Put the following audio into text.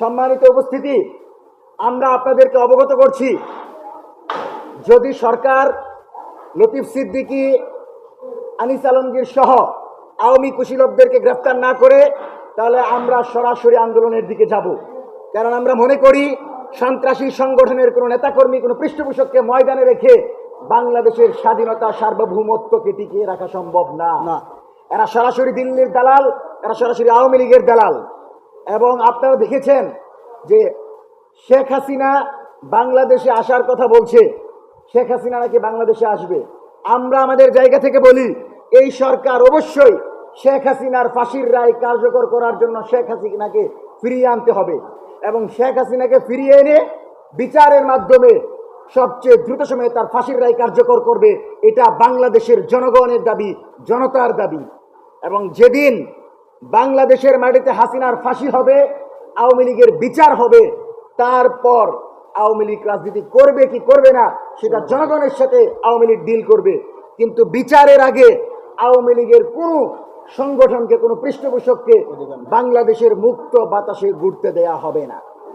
সম্মানিত উপস্থিতি, আমরা আপনাদেরকে অবগত করছি, যদি সরকার লতিফ সিদ্দিকী, আনিস আলমগীর সহ আওয়ামী কুশীলবদেরকে গ্রেফতার না করে, তাহলে আমরা সরাসরি আন্দোলনের দিকে যাব। কারণ আমরা মনে করি সন্ত্রাসী সংগঠনের কোনো নেতাকর্মী, কোনো পৃষ্ঠপোষককে ময়দানে রেখে বাংলাদেশের স্বাধীনতা, সার্বভৌমত্বকে টিকিয়ে রাখা সম্ভব না। এরা সরাসরি দিল্লির দালাল, এরা সরাসরি আওয়ামী লীগের দালাল। এবং আপনারা দেখেছেন যে শেখ হাসিনা বাংলাদেশে আসার কথা বলছে, শেখ হাসিনা নাকি বাংলাদেশে আসবে। আমরা আমাদের জায়গা থেকে বলি, এই সরকার অবশ্যই শেখ হাসিনার ফাঁসির রায় কার্যকর করার জন্য শেখ হাসিনাকে ফিরিয়ে আনতে হবে এবং শেখ হাসিনাকে ফিরিয়ে এনে বিচারের মাধ্যমে সবচেয়ে দ্রুত সময়ে তার ফাঁসির রায় কার্যকর করবে। এটা বাংলাদেশের জনগণের দাবি, জনতার দাবি। এবং যেদিন বাংলাদেশের মাটিতে হাসিনার ফাঁসি হবে, আওয়ামী লীগের বিচার হবে, তারপর আওয়ামী লীগ রাজনীতি করবে কি করবে না সেটা জনগণের সাথে আওয়ামী লীগ ডিল করবে। কিন্তু বিচারের আগে আওয়ামী লীগের কোনো সংগঠনকে, কোনো পৃষ্ঠপোষককে বাংলাদেশের মুক্ত বাতাসে ঘুরতে দেয়া হবে না।